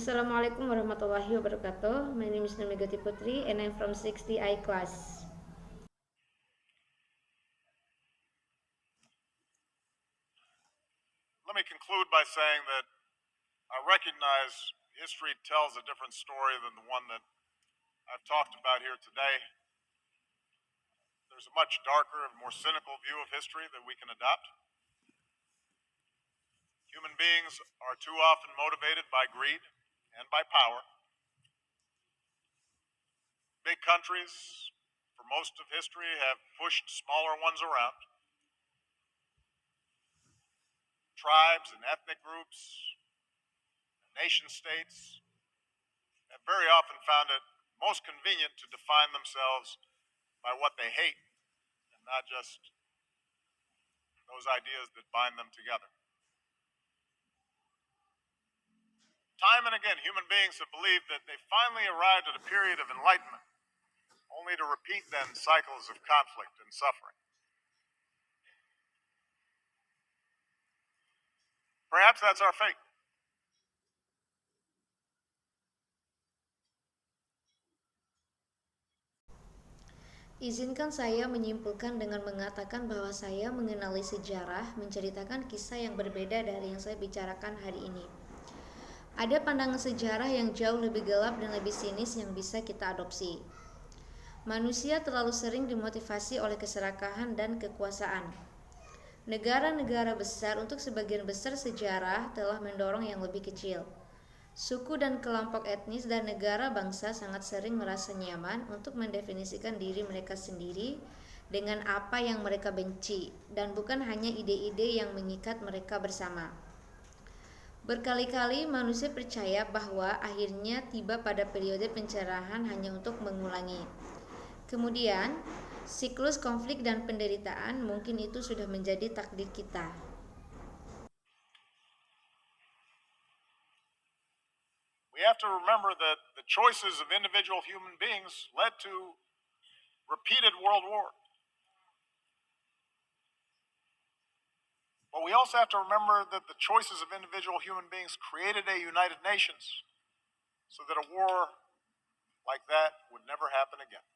Assalamualaikum warahmatullahi wabarakatuh. My name is Nurmegati Putri and I'm from 60I class. Let me conclude by saying that I recognize history tells a different story than the one that I've talked about here today. There's a much darker and more cynical view of history that we can adopt. Human beings are too often motivated by greed and by power. Big countries, for most of history, have pushed smaller ones around. Tribes and ethnic groups, nation states have very often found it most convenient to define themselves by what they hate and not just those ideas that bind them together. Time and again, human beings have believed that they finally arrived at a period of enlightenment, only to repeat then cycles of conflict and suffering. Perhaps that's our fate. Izinkan saya menyimpulkan dengan mengatakan bahwa saya mengenali sejarah, menceritakan kisah yang berbeda dari yang saya bicarakan hari ini. Ada pandangan sejarah yang jauh lebih gelap dan lebih sinis yang bisa kita adopsi. Manusia terlalu sering dimotivasi oleh keserakahan dan kekuasaan. Negara-negara besar untuk sebagian besar sejarah telah mendorong yang lebih kecil. Suku dan kelompok etnis dan negara bangsa sangat sering merasa nyaman untuk mendefinisikan diri mereka sendiri dengan apa yang mereka benci dan bukan hanya ide-ide yang mengikat mereka bersama. Berkali-kali manusia percaya bahwa akhirnya tiba pada periode pencerahan hanya untuk mengulangi. Kemudian, siklus konflik dan penderitaan mungkin itu sudah menjadi takdir kita. We have to remember that the choices of individual human beings led to repeated world wars. But we also have to remember that the choices of individual human beings created a United Nations so that a war like that would never happen again.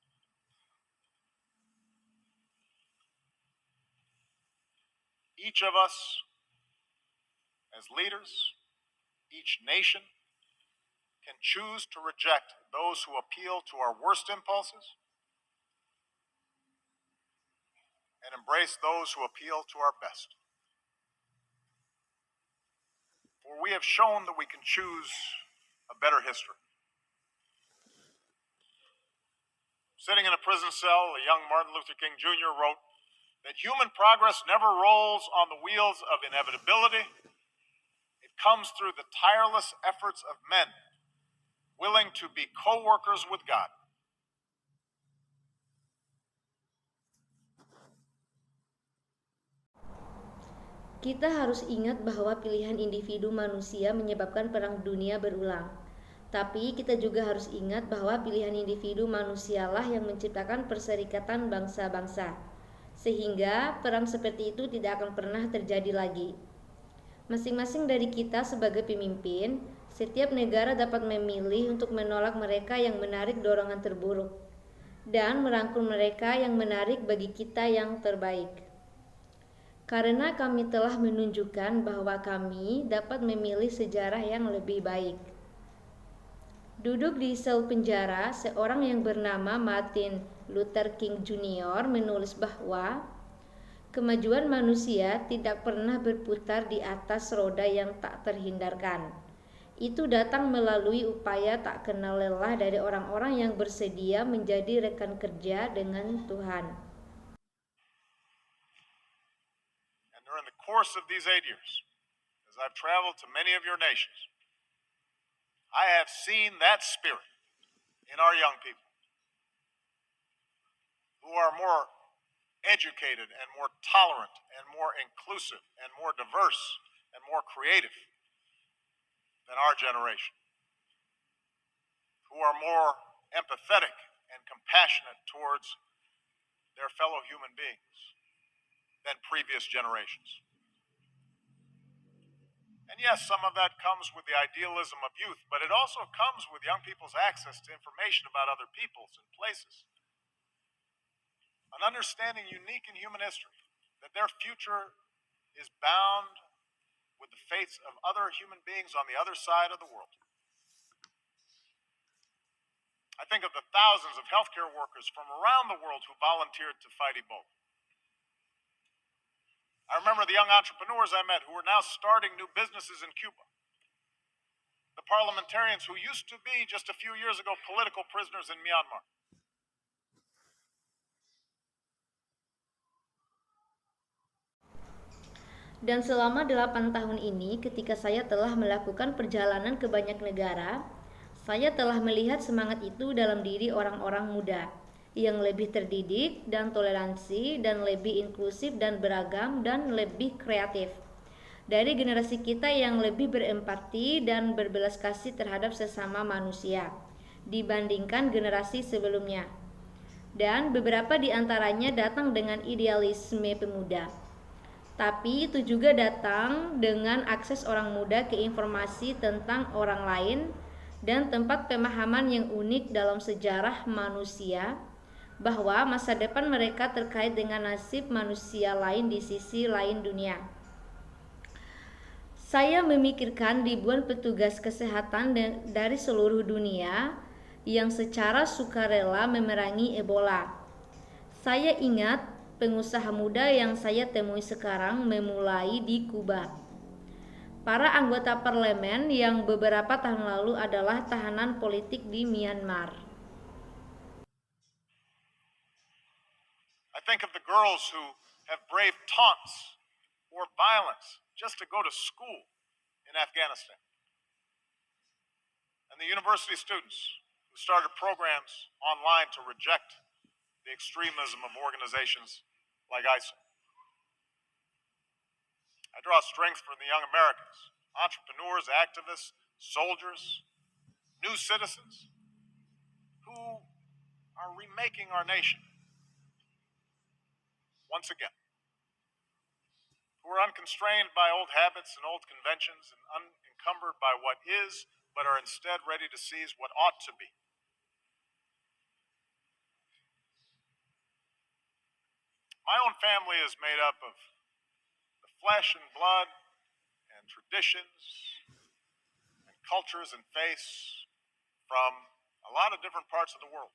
Each of us, as leaders, each nation, can choose to reject those who appeal to our worst impulses and embrace those who appeal to our best. For we have shown that we can choose a better history. Sitting in a prison cell, a young Martin Luther King Jr. wrote that human progress never rolls on the wheels of inevitability. It comes through the tireless efforts of men willing to be co-workers with God. Kita harus ingat bahwa pilihan individu manusia menyebabkan perang dunia berulang. Tapi kita juga harus ingat bahwa pilihan individu manusialah yang menciptakan perserikatan bangsa-bangsa. Sehingga perang seperti itu tidak akan pernah terjadi lagi. Masing-masing dari kita sebagai pemimpin, setiap negara dapat memilih untuk menolak mereka yang menarik dorongan terburuk dan merangkul mereka yang menarik bagi kita yang terbaik. Karena kami telah menunjukkan bahwa kami dapat memilih sejarah yang lebih baik. Duduk di sel penjara, seorang yang bernama Martin Luther King Jr. menulis bahwa kemajuan manusia tidak pernah berputar di atas roda yang tak terhindarkan. Itu datang melalui upaya tak kenal lelah dari orang-orang yang bersedia menjadi rekan kerja dengan Tuhan. During the course of these 8 years, as I've traveled to many of your nations, I have seen that spirit in our young people who are more educated and more tolerant and more inclusive and more diverse and more creative than our generation, who are more empathetic and compassionate towards their fellow human beings than previous generations. And yes, some of that comes with the idealism of youth, but it also comes with young people's access to information about other peoples and places. An understanding unique in human history that their future is bound with the fates of other human beings on the other side of the world. I think of the thousands of healthcare workers from around the world who volunteered to fight Ebola. I remember the young entrepreneurs I met who are now starting new businesses in Cuba. The parliamentarians who used to be, just a few years ago, political prisoners in Myanmar. Dan selama 8 tahun ini, ketika saya telah melakukan perjalanan ke banyak negara, saya telah melihat semangat itu dalam diri orang-orang muda yang lebih terdidik dan toleransi dan lebih inklusif dan beragam dan lebih kreatif. Dari generasi kita yang lebih berempati dan berbelas kasih terhadap sesama manusia dibandingkan generasi sebelumnya. Dan beberapa di antaranya datang dengan idealisme pemuda. Tapi itu juga datang dengan akses orang muda ke informasi tentang orang lain dan tempat pemahaman yang unik dalam sejarah manusia bahwa masa depan mereka terkait dengan nasib manusia lain di sisi lain dunia. Saya memikirkan ribuan petugas kesehatan dari seluruh dunia yang secara sukarela memerangi Ebola. Saya ingat pengusaha muda yang saya temui sekarang memulai di Kuba. Para anggota parlemen yang beberapa tahun lalu adalah tahanan politik di Myanmar. I think of the girls who have braved taunts or violence just to go to school in Afghanistan. And the university students who started programs online to reject the extremism of organizations like ISIL. I draw strength from the young Americans, entrepreneurs, activists, soldiers, new citizens who are remaking our nation once again, who are unconstrained by old habits and old conventions and unencumbered by what is, but are instead ready to seize what ought to be. My own family is made up of the flesh and blood and traditions and cultures and faiths from a lot of different parts of the world.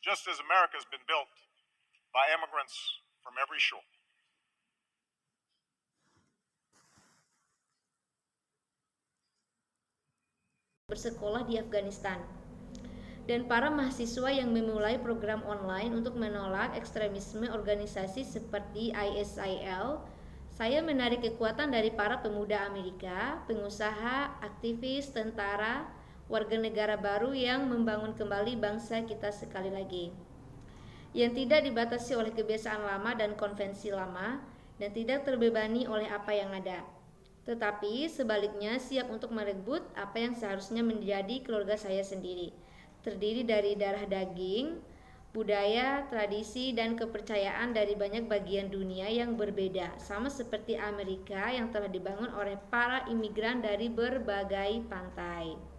Just as America has been built by immigrants from every shore. Bersekolah di Afghanistan. Dan para mahasiswa yang memulai program online untuk menolak ekstremisme organisasi seperti ISIL, saya menarik kekuatan dari para pemuda Amerika, pengusaha, aktivis, tentara, warga negara baru yang membangun kembali bangsa kita sekali lagi. Yang tidak dibatasi oleh kebiasaan lama dan konvensi lama, dan tidak terbebani oleh apa yang ada. Tetapi sebaliknya siap untuk merebut apa yang seharusnya menjadi keluarga saya sendiri. Terdiri dari darah daging, budaya, tradisi, dan kepercayaan dari banyak bagian dunia yang berbeda, sama seperti Amerika yang telah dibangun oleh para imigran dari berbagai pantai.